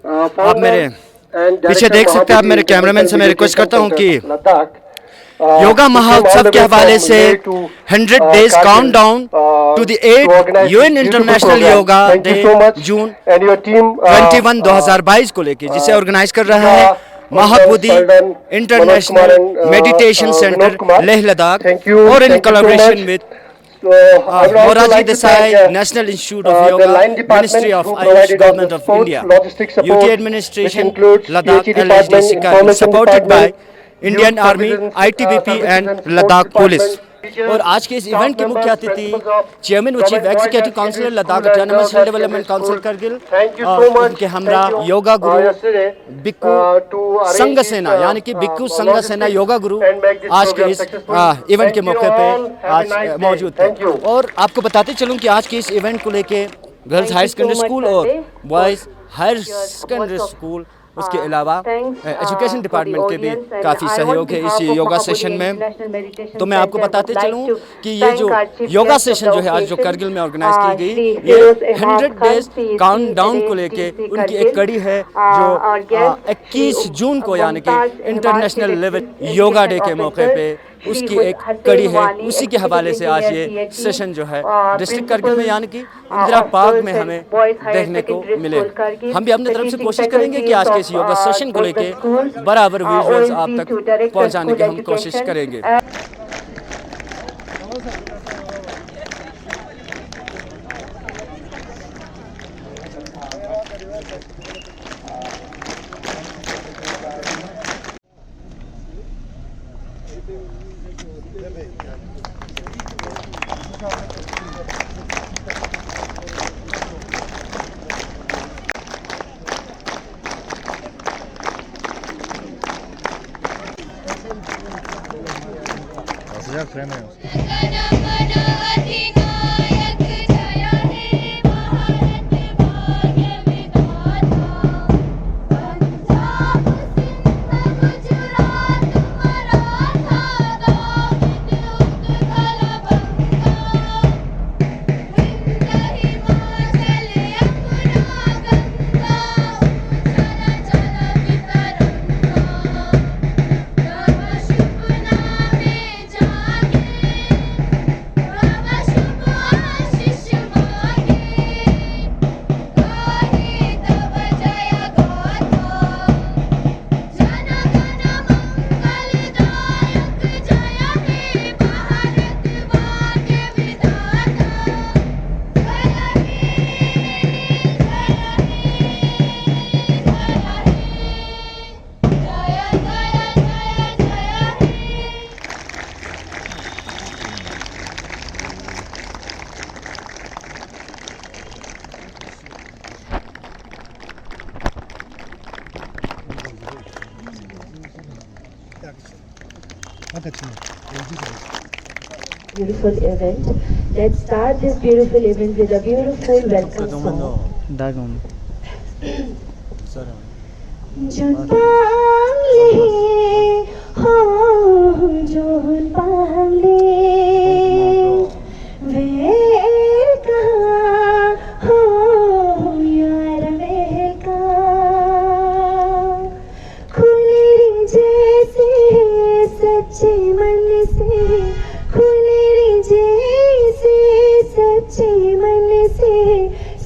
आप मेरे पीछे देख सकते हैं, आप मेरे कैमरामैन से मैं रिक्वेस्ट करता हूं कि योगा महोत्सव के हवाले से 100 days count down to the 8 UN international yoga day June 21 2022 को लेकर, जिसे ऑर्गेनाइज कर रहा है Mahabodhi international meditation centre Leh Ladakh और in collaboration with Moraji Desai National Institute of Yoga, Ministry of Ayush, Government of India, UT Administration, Ladakh LHD Sikari, supported by Indian Army, ITBP and Ladakh Police. और आज के इस event के मुख्य अतिथि chairman व chief executive councillor Ladakh autonomous hill development council Kargil और उनके हमरा योगा गुरु बिक्कू संघ सेना यानी कि बिक्कू संघ सेना योगा गुरु आज के इस इवेंट के मौके पे आज मौजूद थे। और आपको बताते चलूं कि आज के इस इवेंट को लेके गर्ल्स हायर सेकेंडरी स्कूल और बॉयज़ हायर सेकेंडरी स्कूल, उसके अलावा एजुकेशन डिपार्टमेंट के भी काफ़ी सहयोग है इस योगा सेशन में। तो मैं आपको बताते चलूँ कि ये जो योगा सेशन जो है आज जो करगिल में ऑर्गेनाइज की गई, ये 100 डेज काउंट डाउन को लेके उनकी एक कड़ी है जो 21 जून को यानी कि इंटरनेशनल लेवल योगा डे के मौके पे उसकी एक कड़ी है। उसी के हवाले से आज ये सेशन जो है डिस्ट्रिक्ट करगिल में यानी कि इंदिरा पार्क में हमें देखने को मिले। हम भी अपनी तरफ से कोशिश करेंगे कि आज के इस योगा सेशन को लेके बराबर विजुअल्स आप तक पहुंचाने की हम कोशिश करेंगे। Beautiful event. Let's start this beautiful event with a beautiful welcome song.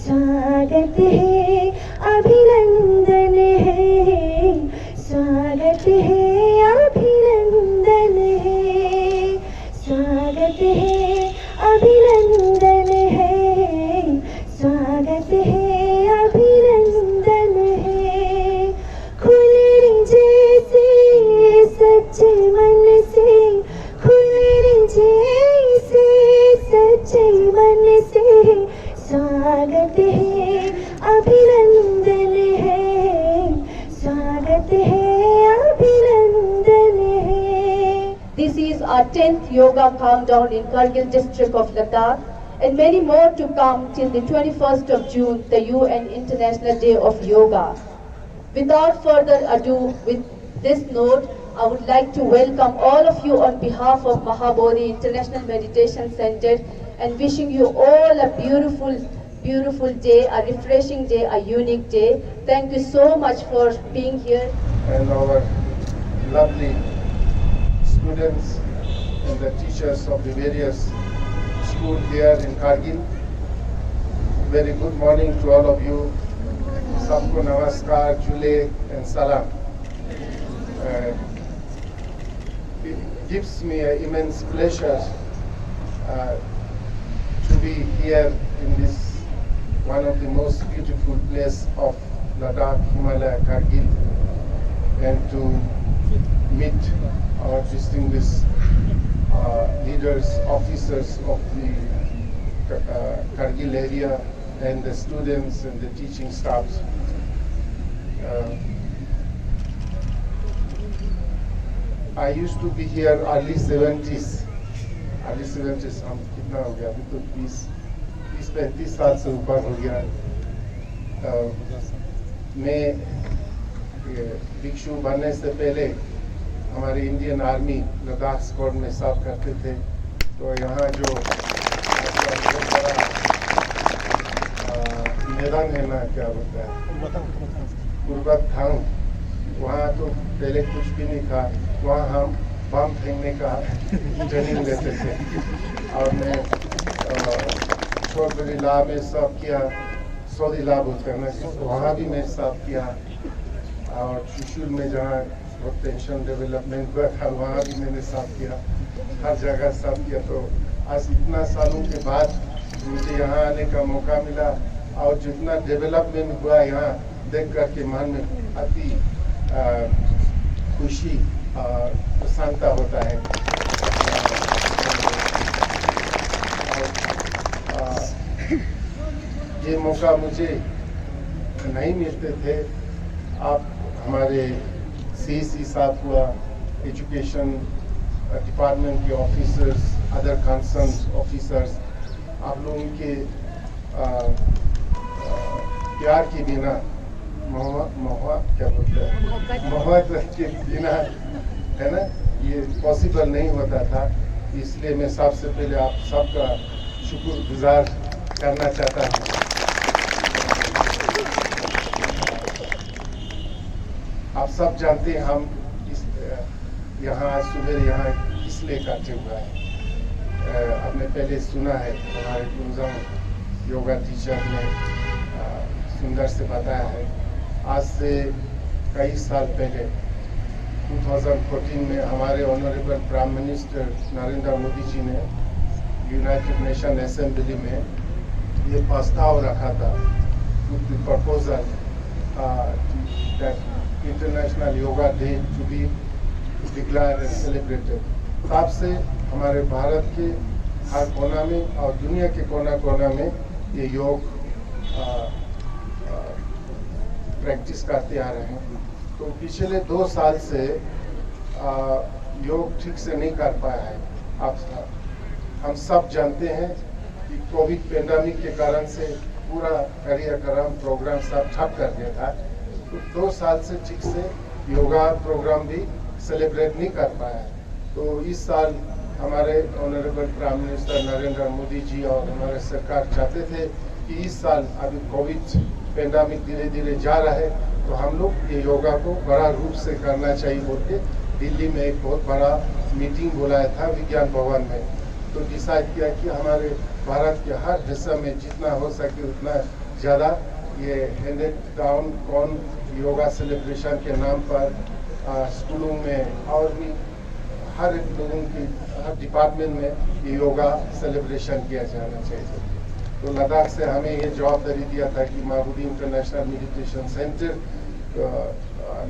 स्वागत है, अभिनंदन है, स्वागत है, अभिनंदन है, स्वागत है, अभिनंदन है, स्वागत है, अभिनंदन है। खुले जैसे सच्चे मन से, खुले जैसे सच्चे मन से, स्वागत है, अभिनंदन है, स्वागत है, अभिनंदन है। This is our 10th yoga countdown in Kargil district of Ladakh, and many more to come till the 21st of June, the UN International Day of Yoga. Without further ado, with this note, I would like to welcome all of you on behalf of Mahabodhi International Meditation Center and wishing you all a beautiful beautiful day, a refreshing day, a unique day. Thank you so much for being here. And our lovely students and the teachers of the various schools here in Kargil. Very good morning to all of you. Sabko namaskar, jule and salam. It gives me an immense pleasure to be here in this one of the most beautiful place of Ladakh, Himalaya, Kargil, and to meet our distinguished leaders, officers of the Kargil area and the students and the teaching staffs. I used to be here early 70s. हम कितना हो गया अभी तो 30-35 साल से ऊपर हो गया। मैं भिक्षु बनने से पहले हमारे इंडियन आर्मी लद्दाख स्क्वाड में सर्व करते थे। तो यहाँ जो मैदान है ना, क्या बोलता है, कुर्बत थांग, वहाँ तो पहले कुछ भी नहीं था। वहाँ हम बम फेंकने का ट्रेनिंग लेते थे और मैं छोटी ला में सब किया, सऊदी ला बोलते हैं ना, वहाँ भी मैं सब किया। और चुशुल में जहाँ बहुत टेंशन डेवलपमेंट हुआ था वहाँ भी मैंने सब किया, हर जगह सब किया। तो आज इतना सालों के बाद मुझे यहाँ आने का मौका मिला और जितना डेवलपमेंट हुआ यहाँ देख करके मन में अति खुशी प्रसन्नता होता है। ये मौका मुझे नहीं मिलते थे। आप हमारे CC साहब हुआ, एजुकेशन डिपार्टमेंट के ऑफिसर्स, अदर कंसर्न ऑफिसर्स, आप लोगों के प्यार के बिना क्या बोलते हैं, मोहब्बत के बिना, है ना, ये पॉसिबल नहीं होता था। इसलिए मैं सबसे पहले आप सबका शुक्रगुजार करना चाहता हूँ। आप सब जानते हैं हम यहाँ आज सुबह यहाँ इसलिए इकट्ठे हुआ है। आपने पहले सुना है हमारे गुंजम योगा टीचर ने सुंदर से बताया है। आज से कई साल पहले 2014 में हमारे honourable prime minister Narendra Modi ji ने यूनाइटेड नेशन असेंबली में ये प्रस्ताव रखा था, proposal that international yoga day to be declared and celebrated. तब से हमारे भारत के हर कोना में और दुनिया के कोना कोना में ये योग प्रैक्टिस करते आ रहे हैं। तो पिछले 2 साल से योग ठीक से नहीं कर पाया है। आप हम सब जानते हैं कि कोविड पेंडेमिक के कारण से पूरा कार्यक्रम प्रोग्राम सब ठप कर दिया था। तो 2 साल से ठीक से योगा प्रोग्राम भी सेलिब्रेट नहीं कर पाया है। तो इस साल हमारे honourable prime minister Narendra Modi ji और हमारे सरकार चाहते थे कि इस साल अभी कोविड पेंडेमिक धीरे धीरे जा रहा है, तो हम लोग ये योगा को बड़ा रूप से करना चाहिए बोल के दिल्ली में एक बहुत बड़ा मीटिंग बुलाया था विज्ञान भवन में। तो डिसाइड किया कि हमारे भारत के हर हिस्से में जितना हो सके उतना ज़्यादा ये हैंडेड डाउन कौन योगा सेलिब्रेशन के नाम पर स्कूलों में और भी हर एक लोगों की हर डिपार्टमेंट में ये योगा सेलिब्रेशन किया जाना चाहिए। तो लद्दाख से हमें ये जवाबदारी दिया था कि माहूदी international meditation centre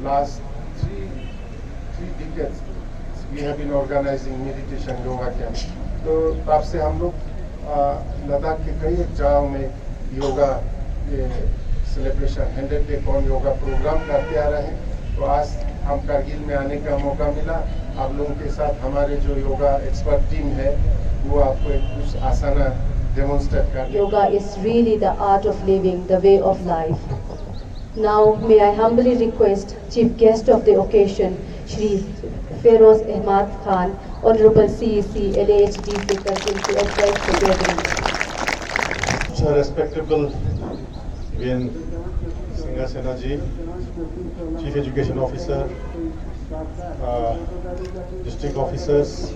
last 3 decades we have been organizing meditation yoga camp। तो तब से हम लोग लद्दाख के कई जगहों में योगा सेलिब्रेशन 100 डे कौन योगा प्रोग्राम करते आ रहे हैं। तो आज हम कारगिल में आने का मौका मिला। आप लोगों के साथ हमारे जो योगा एक्सपर्ट टीम है वो आपको एक कुछ आसना demonstrate कर। Yoga is really the art of living, the way of life. Now may I humbly request Chief Guest of the occasion, Shri Feroz Ahmad Khan, Honorable CEC, LAHD Kargil, to address the gathering. respectable Vin Singasena ji, Chief Education Officer, district officers,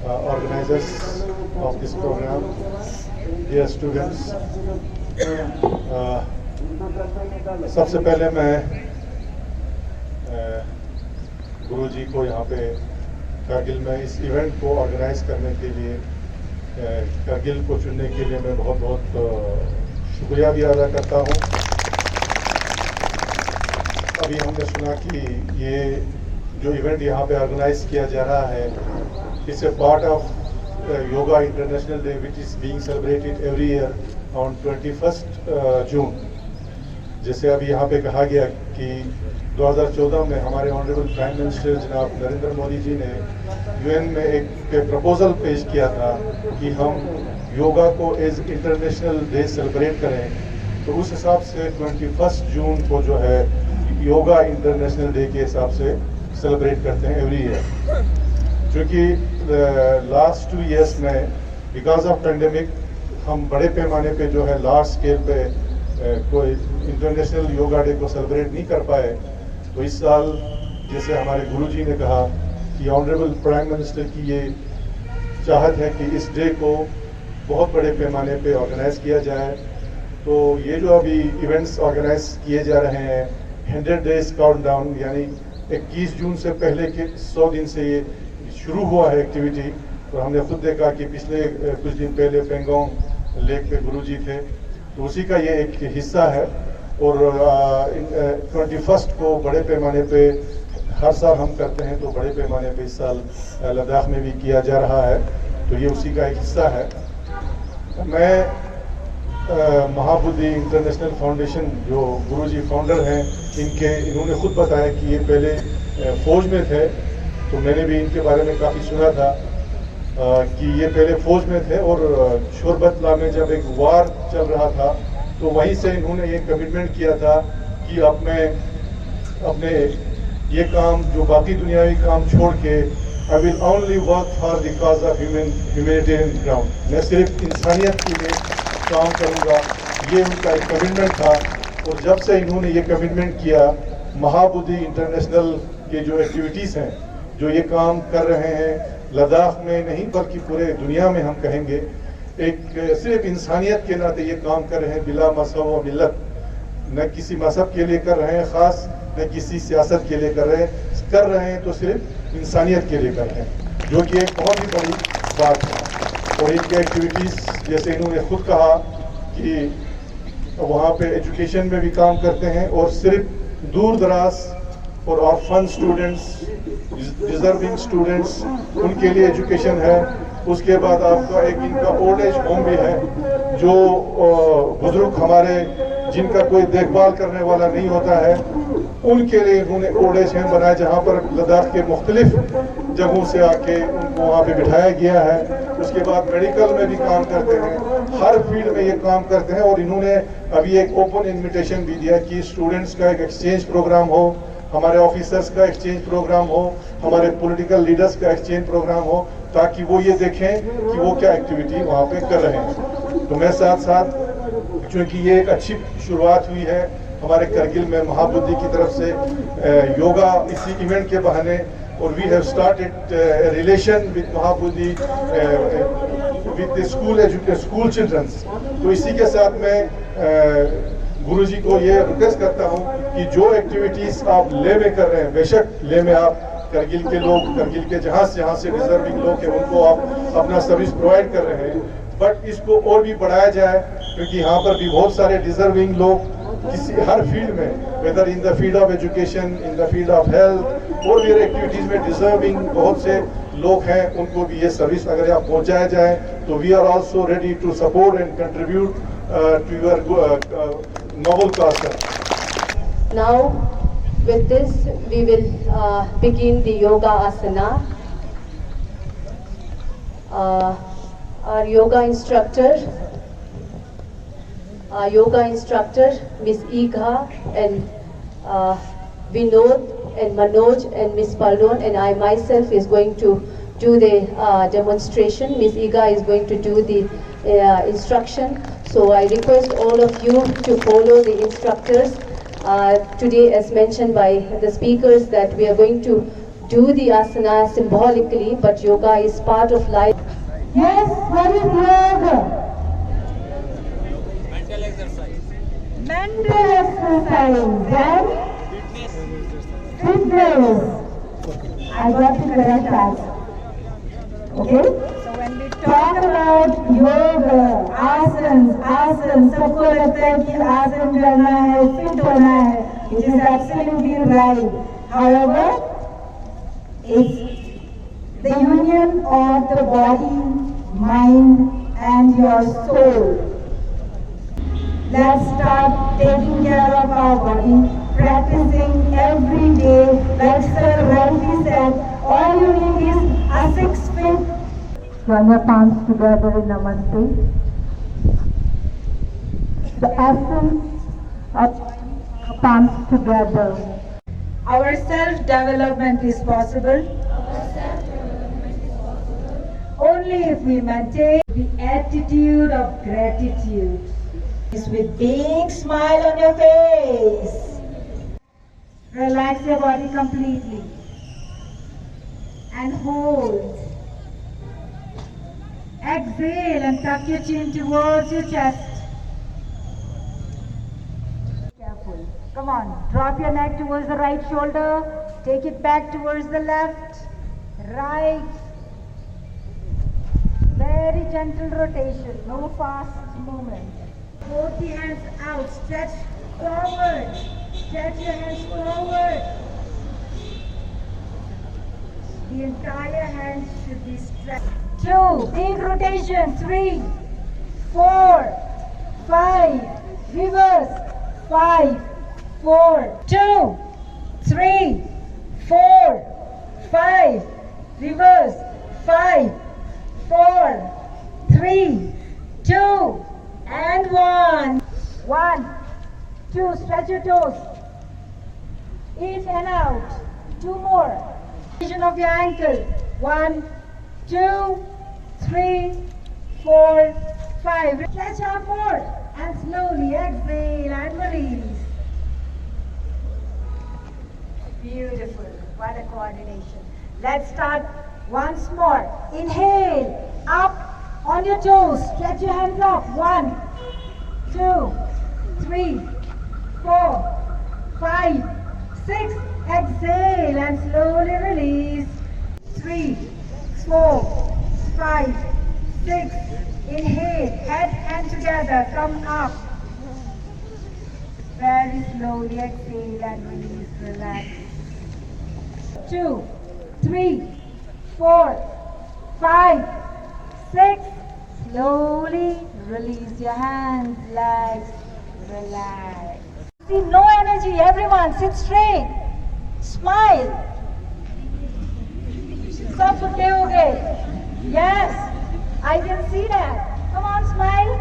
organizers of this program, dear students. सबसे पहले मैं गुरुजी को यहाँ पे कारगिल में इस event को organise करने के लिए, कारगिल को चुनने के लिए मैं बहुत बहुत शुक्रिया भी अदा करता हूँ। अभी हमने सुना कि ये जो इवेंट यहाँ पे ऑर्गेनाइज किया जा रहा है, it's a part of yoga international day which is being celebrated every year on 21 जून। जैसे अभी यहाँ पे कहा गया कि 2014 में हमारे ऑनरेबल प्राइम मिनिस्टर जनाब नरेंद्र मोदी जी ने यूएन में एक प्रपोजल पेश किया था कि हम योगा को एज इंटरनेशनल डे सेलिब्रेट करें। तो उस हिसाब से 21 जून को जो है योगा इंटरनेशनल डे के हिसाब से सेलिब्रेट करते हैं एवरी ईयर। क्योंकि लास्ट 2 इयर्स में बिकॉज ऑफ पेंडेमिक हम बड़े पैमाने पे जो है लार्ज स्केल पे कोई इंटरनेशनल योगा डे को सेलिब्रेट नहीं कर पाए। तो इस साल जैसे हमारे गुरुजी ने कहा कि ऑनरेबल प्राइम मिनिस्टर की ये चाहत है कि इस डे को बहुत बड़े पैमाने पे ऑर्गेनाइज किया जाए। तो ये जो अभी इवेंट्स ऑर्गेनाइज किए जा रहे हैं 100 डेज काउंटडाउन, यानी 21 जून से पहले के 100 दिन से ये शुरू हुआ है एक्टिविटी। और हमने खुद देखा कि पिछले कुछ दिन पहले पेंगोंग लेक पे गुरुजी थे, तो उसी का ये एक हिस्सा है। और 21 को बड़े पैमाने पे हर साल हम करते हैं, तो बड़े पैमाने पे इस साल लद्दाख में भी किया जा रहा है। तो ये उसी का एक हिस्सा है। मैं महाबुद्धि इंटरनेशनल फाउंडेशन जो गुरुजी फाउंडर हैं, इन्होंने खुद बताया कि ये पहले फौज में थे। तो मैंने भी इनके बारे में काफ़ी सुना था कि ये पहले फौज में थे और शोरबतला में जब एक वार चल रहा था तो वहीं से इन्होंने ये कमिटमेंट किया था कि अपने ये काम जो बाकी दुनियावी काम छोड़ के I will only work for the cause of humanitarian ground. मैं सिर्फ इंसानियत के लिए काम करूँगा, ये उनका एक कमिटमेंट था। और जब से इन्होंने ये कमिटमेंट किया, महाबुद्धि इंटरनेशनल के जो एक्टिविटीज़ हैं, जो ये काम कर रहे हैं लद्दाख में नहीं बल्कि पूरे दुनिया में, हम कहेंगे एक सिर्फ इंसानियत के नाते ये काम कर रहे हैं, बिला मजहब व मिल्लत। न किसी मजहब के लिए कर रहे हैं ख़ास, न किसी सियासत के लिए कर रहे हैं तो सिर्फ इंसानियत के लिए कर रहे हैं, जो कि एक बहुत ही बड़ी बात है। और इनकी एक्टिविटीज़ जैसे इन्होंने खुद कहा कि वहाँ पे एजुकेशन में भी काम करते हैं और सिर्फ दूर दराज और ऑर्फन स्टूडेंट्स, डिजर्विंग स्टूडेंट्स, उनके लिए एजुकेशन है। उसके बाद आपका एक इनका ओल्ड एज होम भी है, जो बुजुर्ग हमारे जिनका कोई देखभाल करने वाला नहीं होता है, उनके लिए इन्होंने ओल्ड एज होम बनाया, जहाँ पर लद्दाख के मुख्तलिफ जगहों से आके उनको वहाँ पे बिठाया गया है। उसके बाद मेडिकल में भी काम करते हैं, हर फील्ड में ये काम करते हैं। और इन्होंने अभी एक ओपन इन्विटेशन भी दिया कि स्टूडेंट्स का एक एक्सचेंज प्रोग्राम हो, हमारे ऑफिसर्स का एक्सचेंज प्रोग्राम हो, हमारे पॉलिटिकल लीडर्स का एक्सचेंज प्रोग्राम हो, ताकि वो ये देखें कि वो क्या एक्टिविटी वहाँ पे कर रहे हैं। तो मैं साथ साथ, क्योंकि ये एक अच्छी शुरुआत हुई है हमारे कारगिल में महाबुद्धि की तरफ से योगा इसी इवेंट के बहाने, और we have started relation with Mahabodhi with school childrens. तो इसी के साथ मैं गुरुजी को ये रिक्वेस्ट करता हूँ कि जो एक्टिविटीज़ आप ले में कर रहे हैं, बेशक ले में आप कारगिल के लोग, कारगिल के जहाँ से डिजर्विंग लोग हैं, उनको आप अपना सर्विस प्रोवाइड कर रहे हैं, बट इसको और भी बढ़ाया जाए। क्योंकि यहाँ पर भी बहुत सारे डिजर्विंग लोग किसी हर फील्ड में, whether in the field of education, in the field of health और भी एक्टिविटीज़ में डिजर्विंग बहुत से लोग हैं, उनको भी ये सर्विस अगर आप पहुँचाया जाए तो we are also ready to support and contribute to your noble cause. Now, with this, we will begin the yoga asana. Our yoga instructor, Miss Igha and Vinod and Manoj and Miss Paldon and I myself is going to do the demonstration. Miss Igha is going to do the instruction. So I request all of you to follow the instructors. Today, as mentioned by the speakers, that we are going to do the asana symbolically, but yoga is part of life. Yes, what is yoga? Mental exercise and fitness. I got to correct that. Okay? So when we talk about yoga, आसन, सबको लगता है कि आसन करना है, fit होना है, which is absolutely right. However, it's the union of the body, mind, and your soul. Let's start taking care of our body, practicing every day. Like Sir rightly said, all you need is a 6 feet. Join your palms together in Namaste. The essence of palms together. Our self-development is possible only if we maintain the attitude of gratitude. With big smile on your face. Relax your body completely and hold. Exhale and tuck your chin towards your chest. Careful. Come on. Drop your neck towards the right shoulder. Take it back towards the left. Right. Very gentle rotation. No fast movement. Both the hands out, stretch forward, stretch your hands forward. The entire hand should be stretched. 2, big rotation, 3, 4, 5, reverse, 5, 4, 2, 3, 4, 5, reverse, 5, 4, 3, 2, and 1. 1, 2, stretch your toes. In and out. 2 more. Position of your ankle. 1, 2, 3, 4, 5. Stretch out more. And slowly exhale and release. Beautiful. What a coordination. Let's start once more. Inhale. Up. On your toes, stretch your hands up. 1, 2, 3, 4, 5, 6. Exhale and slowly release. 3, 4, 5, 6. Inhale, head and together, come up. Very slowly exhale and release, relax. 2, 3, 4, 5, 6. Slowly release your hands, legs, relax. See, no energy, everyone, sit straight. Smile. Sab buddhe ho gaye. Yes, I can see that. Come on, smile.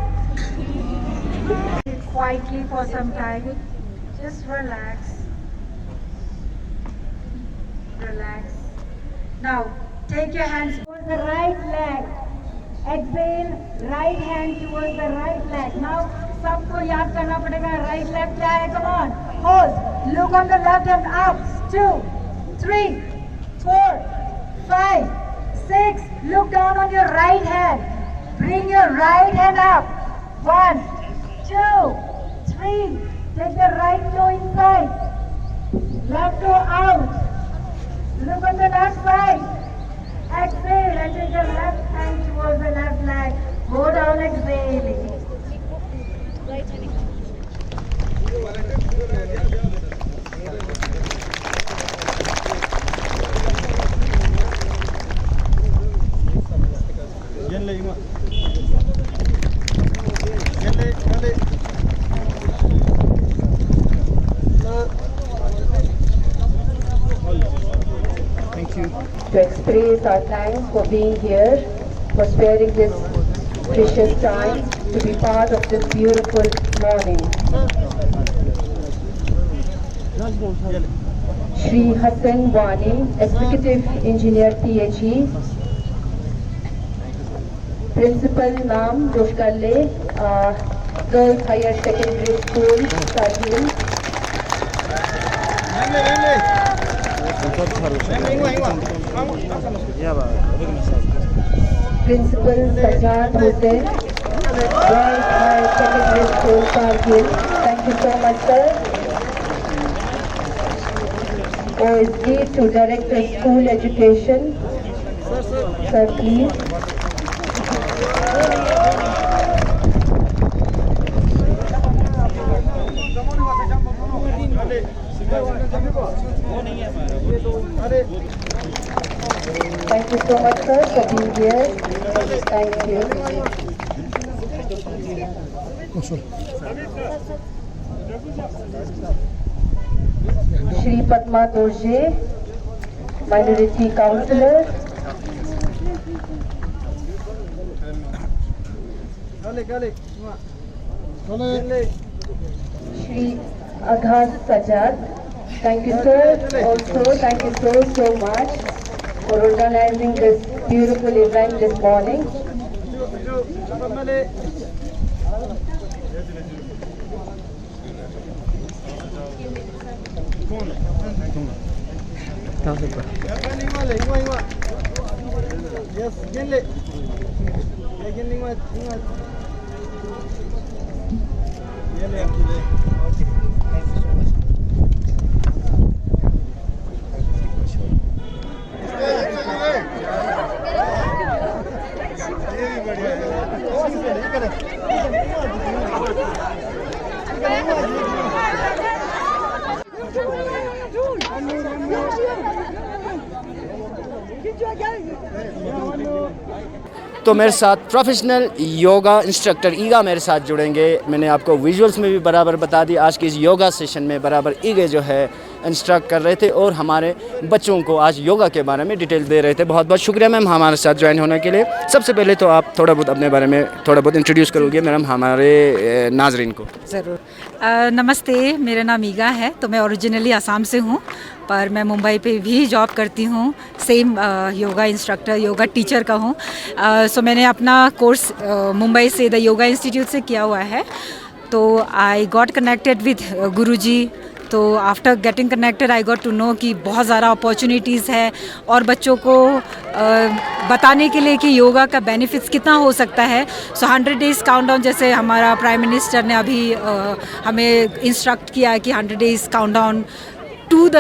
Sit quietly for some time. Just relax. Relax. Now, take your hands towards the right leg. Exhale, right hand towards the right leg. Now, सबको याद करना पड़ेगा right leg क्या है? Come on, hold. Look on the left hand up. 2, 3, 4, 5, 6. Look down on your right hand. Bring your right hand up. 1, 2, 3. Take the right toe inside. Left toe out. Look on the left side. Exhale and take the left hand towards the left leg. Go down exhaling. To express our thanks for being here, for sparing this precious time to be part of this beautiful morning. Shri Hassan Wani, Executive Engineer PHE, principal नाम जोशकल्ले girls higher secondary school Kargil, principal Sajad Hussain girls higher secondary school Kargil, thank you so much sir. OSD to Director School Education, sir please. Thank you so much sir for being here. Thank you. Shri Padma Dorje, Minority Councillor. Shri Aghas Sajad, thank you sir. Also, thank you so much for organizing this beautiful event this morning. तो मेरे साथ professional yoga instructor ईगा मेरे साथ जुड़ेंगे। मैंने आपको visuals में भी बराबर बता दी, आज के इस योगा सेशन में बराबर ईगे जो है इंस्ट्रक्ट कर रहे थे और हमारे बच्चों को आज योगा के बारे में डिटेल दे रहे थे। बहुत बहुत शुक्रिया मैम हमारे साथ ज्वाइन होने के लिए। सबसे पहले तो आप थोड़ा बहुत अपने बारे में थोड़ा बहुत इंट्रोड्यूस करोगे मैडम हमारे नाजरीन को? ज़रूर। नमस्ते, मेरा नाम ईगा है। तो मैं ओरिजिनली असम से हूँ, पर मैं मुंबई पे भी जॉब करती हूँ। Same yoga instructor, yoga teacher का हूँ। सो मैंने अपना कोर्स मुंबई से द योगा इंस्टीट्यूट से किया हुआ है। तो I got connected with Guruji. तो after getting connected I got to know कि बहुत ज़्यादा अपॉर्चुनिटीज़ है और बच्चों को बताने के लिए कि योगा का बेनिफिट्स कितना हो सकता है। सो 100 डेज़ काउंटडाउन, जैसे हमारा प्राइम मिनिस्टर ने अभी हमें इंस्ट्रक्ट किया है कि 100 days countdown to the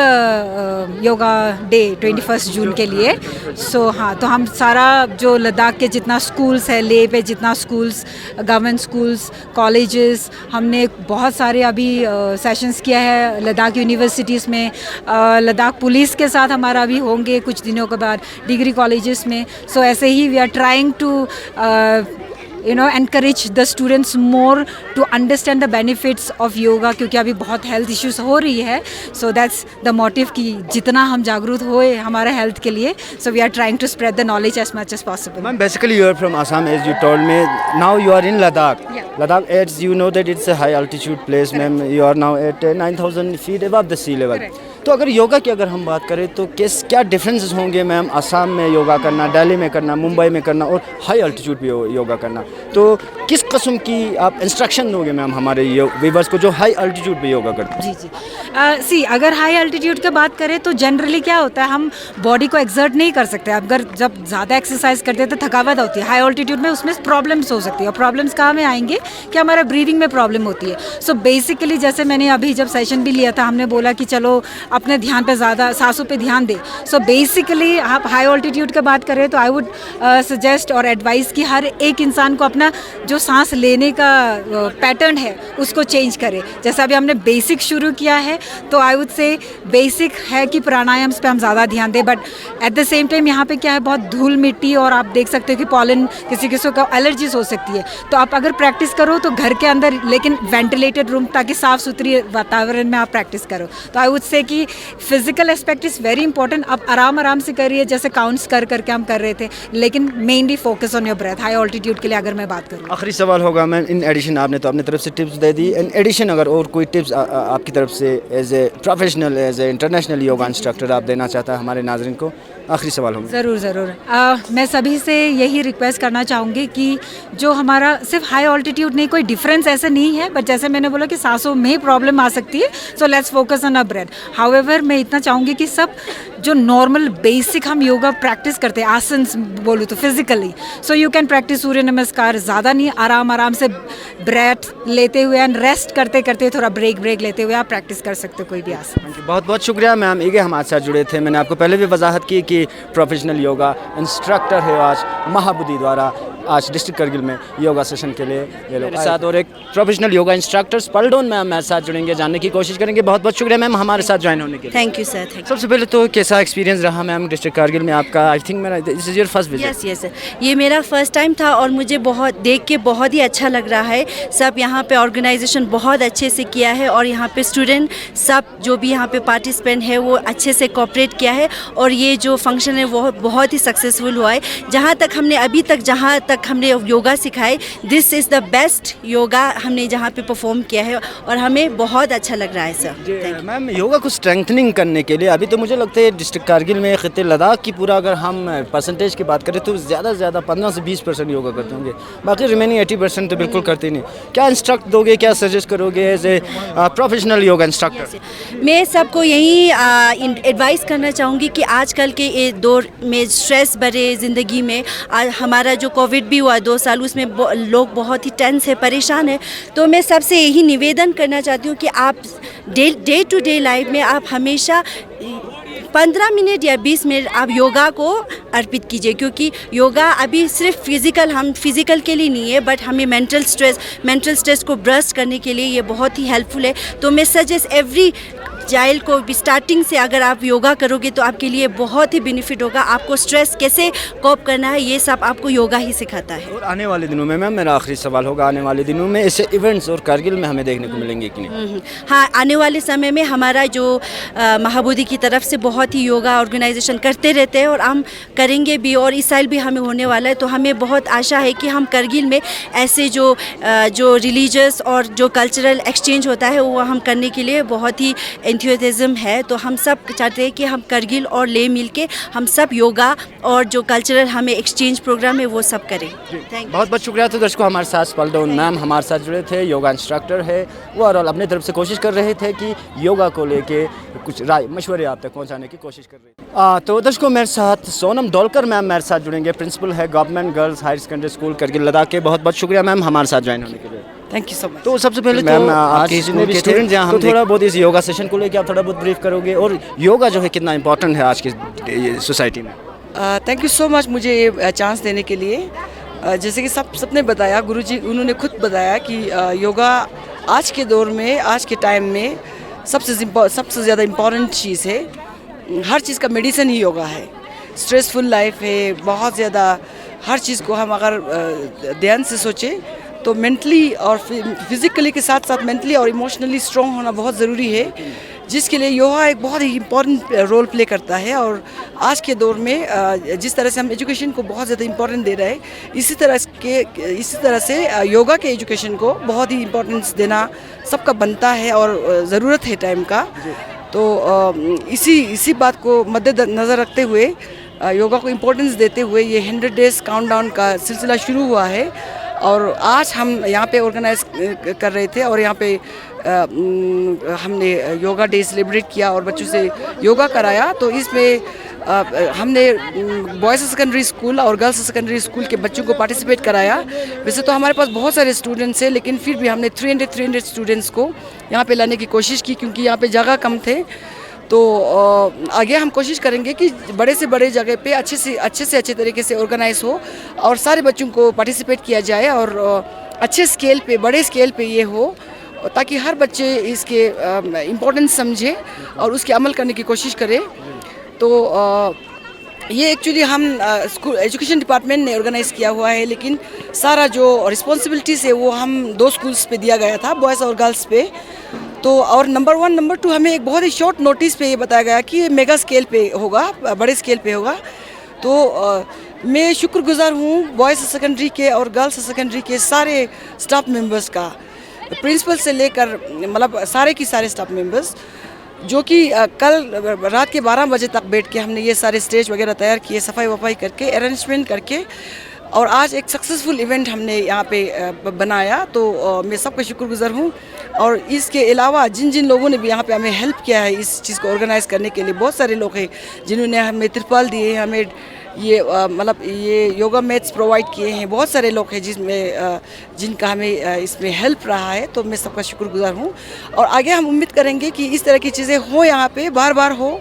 yoga day 21 June के लिए। सो हाँ, तो हम सारा जो लद्दाख के जितना स्कूल्स है, ले पे जितना स्कूल्स, गवर्नमेंट स्कूल्स, कॉलेजेस, हमने बहुत सारे अभी सेशंस किया है लद्दाख यूनिवर्सिटीज़ में। लद्दाख पुलिस के साथ हमारा अभी होंगे कुछ दिनों के बाद डिग्री कॉलेजेस में। सो ऐसे ही we are trying to encourage the students more to understand the benefits of yoga, क्योंकि अभी बहुत हेल्थ इश्यूज हो रही है। सो दैट्स द मोटिव कि जितना हम जागरूक होए हमारे हेल्थ के लिए। So we are trying to spread the knowledge as much as possible. Ma'am, basically you are from Assam, as you told me. Now you are in Ladakh. Yeah. Ladakh, as you know that it's a high altitude place, ma'am. You are now at 9,000 feet above the sea level. Correct. तो अगर योगा की अगर हम बात करें तो क्या differences होंगे मैम असम में योगा करना, दिल्ली में करना, मुंबई में करना और हाई अल्टीट्यूड पे योगा करना? तो किस किस्म की आप इंस्ट्रक्शन दोगे मैम हमारे व्यूअर्स को जो हाई अल्टीट्यूड पे योगा करते हैं? जी सी अगर हाई अल्टीट्यूड की बात करें तो जनरली क्या होता है, हम बॉडी को एक्सर्ट नहीं कर सकते। अगर जब ज़्यादा एक्सरसाइज करते हैं तो थकावट होती है। हाई अल्टीट्यूड में उसमें प्रॉब्लम्स हो सकती है, और प्रॉब्लम्स कहाँ में आएंगे कि हमारा ब्रीदिंग में प्रॉब्लम होती है। सो बेसिकली जैसे मैंने अभी जब सेशन भी लिया था, हमने बोला कि चलो अपने ध्यान पे ज़्यादा सांसों पे ध्यान दें। सो बेसिकली आप हाई ऑल्टीट्यूड की बात करें तो आई वुड सजेस्ट और एडवाइस कि हर एक इंसान को अपना जो सांस लेने का पैटर्न है उसको चेंज करें। जैसे अभी हमने बेसिक शुरू किया है तो आई वुड से बेसिक है कि प्राणायाम पे हम ज़्यादा ध्यान दें, but at the same time यहाँ पे क्या है, बहुत धूल मिट्टी और आप देख सकते हो कि पॉलन किसी को एलर्जीज हो सकती है। तो आप अगर प्रैक्टिस करो तो घर के अंदर, लेकिन वेंटिलेटेड रूम, ताकि साफ़ सुथरी वातावरण में आप प्रैक्टिस करो। तो आई वुड से कि physical aspect is very important. आप आराम से करिए, जैसे काउंट्स करके हम कर रहे थे, लेकिन mainly focus on your breath. High altitude के लिए अगर मैं बात करूँ। आखिरी आखिरी सवाल होगा मैम, इन एडिशन आपने तो अपनी तरफ से tips they the, in addition अगर और कोई टिप्स आपकी तरफ से as a professional, as a international yoga instructor आप देना चाहता है हमारे नाजरिन को, आखिरी सवाल होगा। ज़रूर ज़रूर। मैं सभी से यही रिक्वेस्ट करना चाहूँगी कि जो हमारा सिर्फ हाई ऑल्टीट्यूड नहीं, कोई डिफरेंस ऐसे नहीं है, बट जैसे मैंने बोला कि सांसों में प्रॉब्लम आ सकती है, so let's focus on a breath. However मैं इतना चाहूँगी कि सब जो नॉर्मल बेसिक हम योगा प्रैक्टिस करते हैं, आसन बोलूँ तो physically, so you can practise Surya Namaskar, ज़्यादा नहीं, आराम आराम से ब्रेथ लेते हुए एंड रेस्ट करते करते थोड़ा ब्रेक लेते हुए आप प्रैक्टिस कर सकते हो कोई भी आसन। बहुत बहुत शुक्रिया मैम, ईगे हमारे साथ जुड़े थे। मैंने आपको पहले भी वजाहत की कि प्रोफेशनल योगा इंस्ट्रक्टर है आज महाबुदी द्वारा आज डिस्ट्रिक्ट करगिल में योगा सेशन के लिए ये लोग साथ, और एक प्रोफेशनल योगा इंस्ट्रक्टर पलडोन मैम हमारे साथ जुड़ेंगे, जानने की कोशिश करेंगे। बहुत बहुत शुक्रिया मैम हमारे साथ ज्वाइन होने के लिए। थैंक यू सर, थैंक सबसे पहले तो कैसा एक्सपीरियंस रहा मैम डिस्ट्रिक्ट कारगिल में आपका? आई थिंक मेरा this is your first visit. Yes, ये मेरा फर्स्ट टाइम था और मुझे बहुत देख के बहुत ही अच्छा लग रहा है। सब यहाँ पे ऑर्गेनाइजेशन बहुत अच्छे से किया है और यहाँ पे स्टूडेंट सब जो भी यहाँ पे पार्टिसिपेंट है वो अच्छे से कोऑपरेट किया है और ये जो फंक्शन है वो बहुत ही सक्सेसफुल हुआ है। जहाँ तक हमने योगा सिखाए, this is the best yoga हमने जहाँ पे परफॉर्म किया है और हमें बहुत अच्छा लग रहा है सर। मैम योगा को स्ट्रेंथनिंग करने के लिए अभी तो मुझे लगता है डिस्ट्रिक्ट कारगिल में खिते लद्दाख की पूरा अगर हम परसेंटेज की बात करें तो ज़्यादा से ज़्यादा 15 से 20% योगा करते होंगे, बाकी रिमेनिंग 80% तो बिल्कुल करते नहीं। क्या इंस्ट्रक्ट दोगे, क्या सजेस्ट करोगे as a professional yoga instructor? मैं सबको यही एडवाइस करना चाहूँगी कि आजकल के ये दौर में स्ट्रेस भरे ज़िंदगी में हमारा जो कोविड भी हुआ 2 साल, उसमें लोग बहुत ही टेंस है, परेशान है। तो मैं सबसे यही निवेदन करना चाहती हूँ कि आप डे टू डे लाइफ में आप हमेशा 15 मिनट या 20 मिनट आप योगा को अर्पित कीजिए, क्योंकि योगा अभी सिर्फ फिज़िकल के लिए नहीं है, बट हमें मेंटल स्ट्रेस को ब्रस्ट करने के लिए ये बहुत ही हेल्पफुल है। तो मैं सजेस्ट एवरी चाइल्ड को भी स्टार्टिंग से अगर आप योगा करोगे तो आपके लिए बहुत ही बेनिफिट होगा। आपको स्ट्रेस कैसे कोप करना है ये सब आपको योगा ही सिखाता है। और आने वाले दिनों में मैम मेरा आखिरी सवाल होगा, आने वाले दिनों में ऐसे इवेंट्स और कारगिल में हमें देखने को मिलेंगे कि नहीं? हाँ, आने वाले समय में हमारा जो महाबोधि की तरफ से बहुत ही योगा ऑर्गेनाइजेशन करते रहते हैं और हम करेंगे भी, और इस साल भी हमें होने वाला है। तो हमें बहुत आशा है कि हम करगिल में ऐसे जो रिलीजियस और जो कल्चरल एक्सचेंज होता है वो हम करने के लिए बहुत ही एंथुसियाज्म है। तो हम सब चाहते हैं कि हम करगिल और ले मिल के हम सब योगा और जो कल्चरल हमें एक्सचेंज प्रोग्राम है वो सब करें। बहुत बहुत शुक्रिया। तो दर्शकों हमारे साथ पलडोन मैम हमारे साथ जुड़े थे, योगा इंस्ट्रक्टर है वो, और अपनी तरफ से कोशिश कर रहे थे कि योगा को लेके कुछ राय मशवरे आप तक पहुंचाने की कोशिश कर रहे थे। तो दर्शकों मेरे साथ सोनम डोलकर मैम मेरे साथ जुड़ेंगे, प्रिंसिपल है government girls higher secondary school Kargil Ladakh के। बहुत बहुत शुक्रिया मैम हमारे साथ ज्वाइन होने के लिए। Thank you so much. तो सबसे पहले मैम आपके जितने भी स्टूडेंट हैं तो थोड़ा बहुत इस योगा सेशन को लेकर आप थोड़ा बहुत ब्रीफ करोगे, और योगा जो है कितना इम्पोर्टेंट है आज की सोसाइटी में? थैंक यू सो मच मुझे ये चांस देने के लिए। जैसे कि सबने बताया, गुरुजी उन्होंने खुद बताया कि योगा आज के दौर में, आज के टाइम में सबसे ज़्यादा इम्पॉर्टेंट चीज़ है। हर चीज़ का मेडिसिन ही योगा है। स्ट्रेसफुल लाइफ है बहुत ज़्यादा, हर चीज़ को हम अगर ध्यान से सोचें तो मेंटली और फिज़िकली के साथ साथ मेंटली और इमोशनली स्ट्रॉन्ग होना बहुत ज़रूरी है, जिसके लिए योगा एक बहुत ही इम्पॉर्टेंट रोल प्ले करता है। और आज के दौर में जिस तरह से हम एजुकेशन को बहुत ज़्यादा इम्पोर्टेंस दे रहे हैं, इसी तरह से योगा के एजुकेशन को बहुत ही इम्पोर्टेंस देना सबका बनता है और ज़रूरत है टाइम का। तो इसी बात को मद्देनज़र रखते हुए, योगा को इम्पोर्टेंस देते हुए ये 100 डेज़ काउंटडाउन का सिलसिला शुरू हुआ है और आज हम यहाँ पे ऑर्गेनाइज कर रहे थे और यहाँ पे हमने योगा डे सेलिब्रेट किया और बच्चों से योगा कराया। तो इसमें हमने बॉयज़ सेकेंडरी स्कूल और गर्ल्स सेकेंडरी स्कूल के बच्चों को पार्टिसिपेट कराया। वैसे तो हमारे पास बहुत सारे स्टूडेंट्स हैं, लेकिन फिर भी हमने 300 स्टूडेंट्स को यहाँ पे लाने की कोशिश की, क्योंकि यहाँ पे जगह कम थे। तो आगे हम कोशिश करेंगे कि बड़े से बड़े जगह पे अच्छे तरीके से ऑर्गेनाइज हो और सारे बच्चों को पार्टिसिपेट किया जाए और अच्छे स्केल पे, बड़े स्केल पे ये हो, ताकि हर बच्चे इसके इम्पोर्टेंस समझे और उसके अमल करने की कोशिश करें। तो ये एक्चुअली हम स्कूल एजुकेशन डिपार्टमेंट ने ऑर्गेनाइज़ किया हुआ है, लेकिन सारा जो रिस्पॉन्सिबिलिटीज़ है वो हम 2 स्कूल्स पे दिया गया था, बॉयज़ और गर्ल्स पे। तो और नंबर 1 नंबर 2 हमें एक बहुत ही शॉर्ट नोटिस पे ये बताया गया कि ये मेगा स्केल पे होगा, बड़े स्केल पे होगा। तो मैं शुक्रगुजार हूँ बॉयज़ सेकेंडरी के और गर्ल्स सेकेंडरी के सारे स्टाफ मेंबर्स का, प्रिंसिपल से लेकर मतलब सारे की सारे स्टाफ मेंबर्स, जो कि कल रात के 12 बजे तक बैठ के हमने ये सारे स्टेज वगैरह तैयार किए, सफाई वफाई करके अरेंजमेंट करके, और आज एक सक्सेसफुल इवेंट हमने यहाँ पे बनाया। तो मैं सबका शुक्रगुजार हूँ। और इसके अलावा जिन जिन लोगों ने भी यहाँ पे हमें हेल्प किया है इस चीज़ को ऑर्गेनाइज़ करने के लिए, बहुत सारे लोग हैं जिन्होंने हमें तिरपाल दिए, हमें ये मतलब ये योगा मैट्स प्रोवाइड किए हैं, बहुत सारे लोग हैं जिसमें जिनका हमें इसमें हेल्प रहा है। तो मैं सबका शुक्रगुजार हूँ। और आगे हम उम्मीद करेंगे कि इस तरह की चीज़ें हो, यहाँ पे बार बार हो,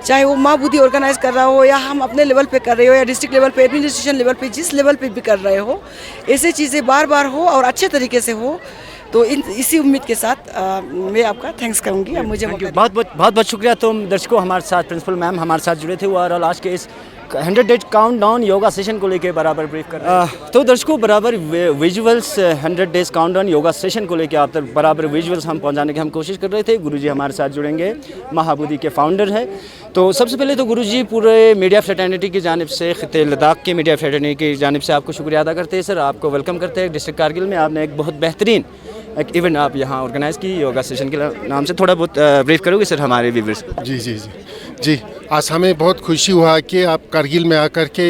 चाहे वो माँ बुद्धि ऑर्गेनाइज कर रहा हो या हम अपने लेवल पे कर रहे हो या डिस्ट्रिक्ट लेवल पे, एडमिनिस्ट्रेशन लेवल पे, जिस लेवल पे भी कर रहे हो, ऐसे चीज़ें बार बार हो और अच्छे तरीके से हो। तो इसी उम्मीद के साथ मैं आपका थैंक्स करूँगी। अब मुझे बहुत बहुत शुक्रिया। तुम दर्शकों हमारे साथ प्रिंसिपल मैम हमारे साथ जुड़े थे ओवरऑल आज के इस 100 डेज काउंटडाउन योगा सेशन को लेके बराबर ब्रीफ कर रहे हैं। तो दर्शकों बराबर visuals 100 days countdown yoga session को लेके आप तक बराबर विजुअल्स हम पहुंचाने की हम कोशिश कर रहे थे। गुरुजी हमारे साथ जुड़ेंगे, महाबोधि के फाउंडर हैं। तो सबसे पहले तो गुरुजी पूरे मीडिया फ्रेटर्निटी की जानिब से, खिते लद्दाख के मीडिया फ्रेटर्निटी की जानिब से आपको शुक्रिया अदा करते हैं सर। आपको वेलकम करते हैं डिस्ट्रिक्ट कारगिल में। आपने एक बहुत बेहतरीन एक इवेंट आप यहाँ ऑर्गेनाइज़ की योगा सेशन के नाम से, थोड़ा बहुत ब्रीफ करोगे सर हमारे व्यूअर्स? जी, आज हमें बहुत खुशी हुआ कि आप कारगिल में आकर के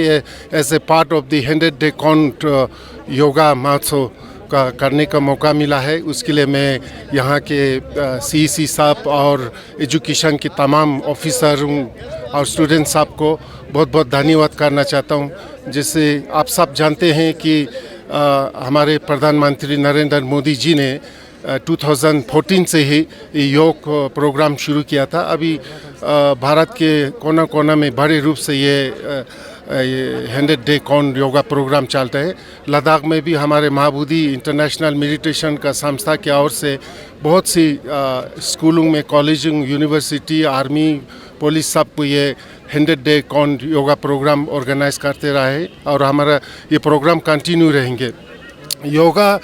as a part of the 100 day count yoga महोत्सव का करने का मौका मिला है। उसके लिए मैं यहाँ के CEC साहब और एजुकेशन के तमाम ऑफिसरों और स्टूडेंट साहब को बहुत बहुत धन्यवाद करना चाहता हूँ। जैसे आप सब जानते हैं कि हमारे प्रधानमंत्री नरेंद्र मोदी जी ने 2014 से ही योग प्रोग्राम शुरू किया था। अभी भारत के कोना कोना में बड़े रूप से ये 100 डे काउंट योगा प्रोग्राम चलता है। लद्दाख में भी हमारे महाबोधि इंटरनेशनल मेडिटेशन का संस्था की ओर से बहुत सी स्कूलों में, कॉलेजों, यूनिवर्सिटी, आर्मी, पुलिस सबको ये 100 day count yoga program organise करते रहे और हमारा ये प्रोग्राम कंटिन्यू रहेंगे। योगा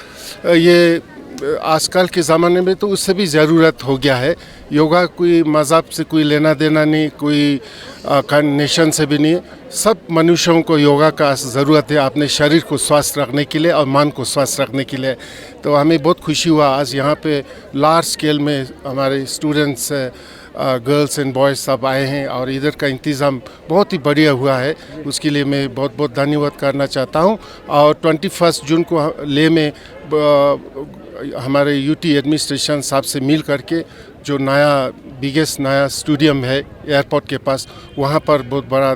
ये आजकल के ज़माने में तो उससे भी ज़रूरत हो गया है। योगा कोई मज़हब से कोई लेना देना नहीं, कोई नेशन से भी नहीं, सब मनुष्यों को योगा का ज़रूरत है अपने शरीर को स्वस्थ रखने के लिए और मन को स्वस्थ रखने के लिए। तो हमें बहुत खुशी हुआ आज यहाँ पे लार्ज स्केल में हमारे स्टूडेंट्स, गर्ल्स एंड बॉयज़ सब आए हैं और इधर का इंतज़ाम बहुत ही बढ़िया हुआ है। उसके लिए मैं बहुत बहुत धन्यवाद करना चाहता हूँ। और 21 जून को लेह में हमारे UT एडमिनिस्ट्रेशन साहब से मिल करके जो नया बिगेस्ट नया स्टेडियम है एयरपोर्ट के पास, वहाँ पर बहुत बड़ा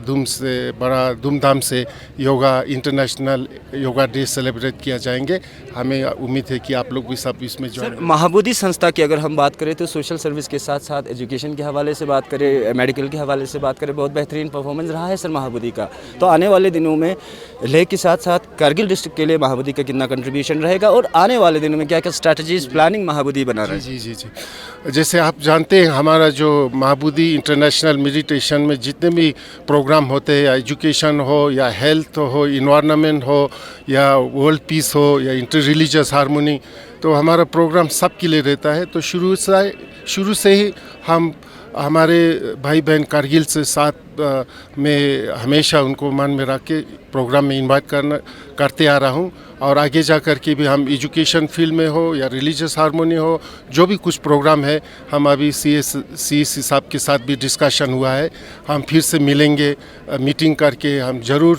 धूमधाम से yoga international yoga day celebrate किया जाएंगे। हमें उम्मीद है कि आप लोग भी सब इसमें ज्वाइन। महाबोधि संस्था की अगर हम बात करें तो सोशल सर्विस के साथ साथ एजुकेशन के हवाले से बात करें, मेडिकल के हवाले से बात करें, बहुत बेहतरीन परफॉर्मेंस रहा है सर महाबोधि का। तो आने वाले दिनों में लेह के साथ साथ कारगिल डिस्ट्रिक्ट के लिए महाबोधि का कितना कंट्रीब्यूशन रहेगा और आने वाले दिनों में क्या क्या स्ट्रैटेजीज प्लानिंग महाबोधि बना रहा है? जी, जैसे आप जानते हैं हमारा जो महाबोधि इंटरनेशनल मेडिटेशन में जितने भी प्रोग्राम होते हैं, या एजुकेशन हो या हेल्थ हो, इन्वायरमेंट हो या वर्ल्ड पीस हो या इंटर रिलीजियस हारमोनी, तो हमारा प्रोग्राम सबके लिए रहता है। तो शुरू से ही हम हमारे भाई बहन कारगिल से साथ में हमेशा उनको मन में रख के प्रोग्राम में इन्वाइट करते आ रहा हूँ। और आगे जा कर के भी हम एजुकेशन फील्ड में हो या रिलीजियस हारमोनी हो, जो भी कुछ प्रोग्राम है, हम अभी CEC साहब के साथ भी डिस्कशन हुआ है। हम फिर से मिलेंगे, मीटिंग करके हम ज़रूर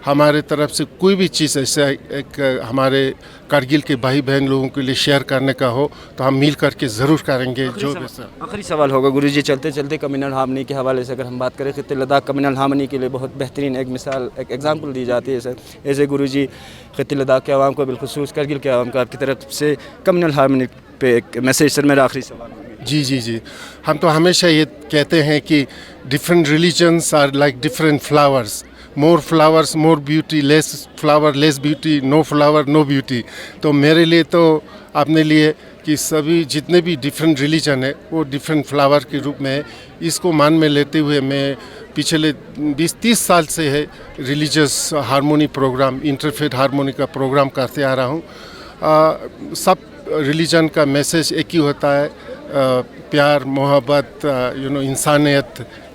हमारे तरफ से कोई भी चीज़ ऐसा एक हमारे कारगिल के भाई बहन लोगों के लिए शेयर करने का हो तो हम मिल करके ज़रूर करेंगे। जो आखिरी सवाल होगा गुरुजी, चलते चलते कम्युनल हार्मनी के हवाले से अगर हम बात करें, खित्ते लद्दाख कम्युनल हार्मनी के लिए बहुत बेहतरीन एक मिसाल, एक एग्जांपल दी जाती है सर। ऐसे गुरुजी खित्ते लद्दाख के आवाम को, बिलखुसूस कारगिल के आवाम को आपकी तरफ से कम्युनल हार्मनी पे एक मैसेज सर मेरा आखिरी सवाल। जी, हम तो हमेशा ये कहते हैं कि different religions are like different flowers, more flowers more beauty, less flower less beauty, no flower no beauty. तो मेरे लिए तो अपने लिए कि सभी जितने भी डिफरेंट रिलीजन है वो डिफरेंट फ्लावर के रूप में है। इसको मान में लेते हुए मैं पिछले 20-30 साल से है religious harmony program, interfaith harmony का प्रोग्राम करते आ रहा हूँ। सब रिलीजन का मैसेज एक ही होता है, प्यार मोहब्बत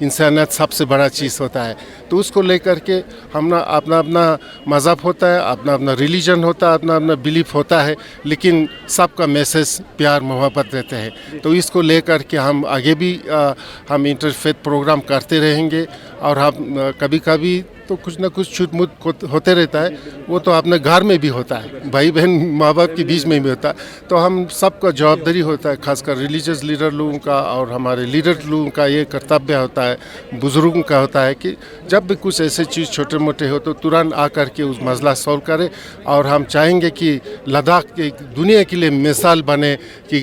इंसानियत सबसे बड़ा चीज़ होता है। तो उसको लेकर के हम ना अपना अपना मज़हब होता है, अपना अपना रिलीजन होता है, अपना अपना बिलीफ होता है, लेकिन सबका मैसेज प्यार मोहब्बत देते हैं। तो इसको लेकर के हम आगे भी हम इंटरफेथ प्रोग्राम करते रहेंगे और हम कभी कभी तो कुछ ना कुछ छूट मूट होते रहता है, वो तो अपने घर में भी होता है, भाई बहन माँ बाप के बीच में भी होता है। तो हम सबका जवाबदारी होता है, खासकर रिलीजियस लीडर लोगों का और हमारे लीडर लोगों का ये कर्तव्य होता है, बुज़ुर्गों का होता है कि जब भी कुछ ऐसे चीज़ छोटे मोटे हो तो तुरंत आकर के उस मसला सॉल्व करें। और हम चाहेंगे कि लद्दाख एक दुनिया के लिए मिसाल बने कि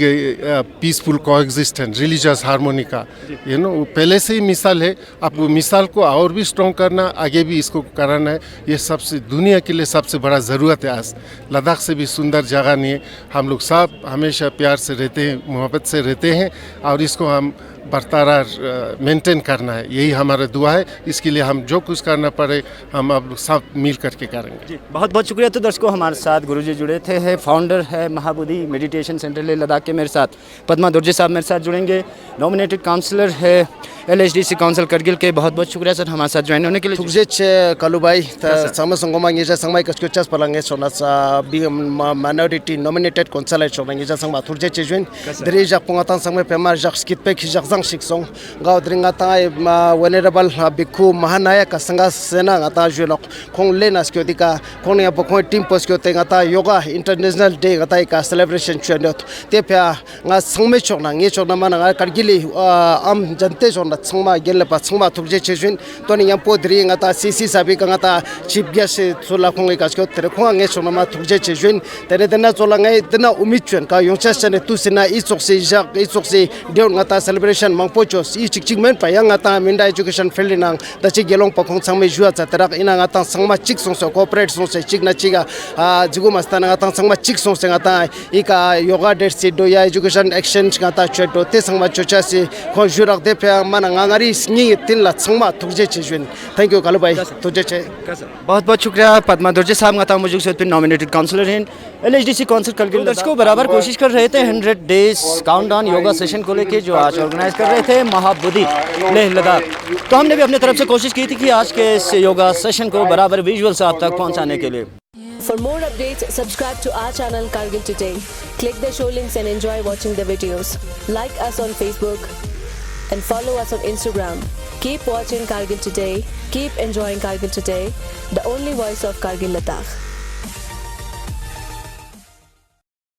पीसफुल कोएग्जिस्टेंस, रिलीजियस हारमोनी का वो पहले से ही मिसाल है। अब वो मिसाल को और भी स्ट्रॉन्ग करना, आगे भी इसको कराना है, ये सबसे दुनिया के लिए सबसे बड़ा ज़रूरत है। आज लद्दाख से भी सुंदर जगह नहीं है। हम लोग सब हमेशा प्यार से रहते हैं, मोहब्बत से रहते हैं और इसको हम बरकरार मेंटेन करना है, यही हमारा दुआ है। इसके लिए हम जो कुछ करना पड़े हम अब सब मिल करके करेंगे। बहुत बहुत शुक्रिया। तो दर्शकों, हमारे साथ गुरुजी जुड़े थे, है फाउंडर है महाबोधि मेडिटेशन सेंटर ले लद्दाख के। मेरे साथ पद्मा दुर्जे साहब मेरे साथ जुड़ेंगे, नॉमिनेटेड काउंसलर है LHDC काउंसिल करगिल के। बहुत बहुत शुक्रिया सर हमारे साथ ज्वाइन होने के लिए। Tukje Kalubai, sama sangoma ngija sangmai kaskuchas palange sonasa bi minority nominated consular sonangija sangma turje chejun dri jak pungatan sangmai pemar jak skit pe khijak jang siksong gaw dringa ta venerable bikhu mahanaya ka sanga sena ngata julok khong lena skyotika khong ya pokoi team poskyote ngata yoga international day ngata ka celebration chönot te pya nga sangme chokna nge chokna mana nga kargili am jante chona sangma gelle pa sangma turje chejun toni yam podri ngata CC sabi ka ngata chief guest sola khong ka skyo tere khong nge chona ma turje chejun tere dena chola ngai dena umit chön ka yongcha chane tu sina I chokse jak I chokse deon ngata celebration mangpochos I chikchik men pa yang ngata minda education field nang da chi gelong pa khong sangme jua cha terak ina ngata sangma chik song so corporate song se chik na chiga jugu mastana ngata sangma chik song se ngata ika yoga date se do ya education exchange ngata cheto te sangma chocha se khong jurak de pya mana ngangari sngi tin la sangma turje chejun thank you kalubai turje che बहुत बहुत शुक्रिया पद्मा दुर्जे साहब ngata मुझे से nominated counsellor हैं LHDC council Kargil. दर्शकों, बराबर कोशिश कर रहे थे 100 डेज काउंटडाउन योगा सेशन को लेके जो आज ऑर्गेनाइज कर रहे थे महाबोधि लेह लद्दाख। तो हमने भी अपनी तरफ से कोशिश की थी कि आज के इस योगा सेशन को बराबर विजुअल्स आप तक पहुंचाने के लिए। For more updates, subscribe to our channel Kargil Today. Click the show links and enjoy watching the videos. Like us on Facebook and follow us on Instagram. Keep watching Kargil Today. Keep enjoying Kargil Today, the only voice of Kargil Ladakh.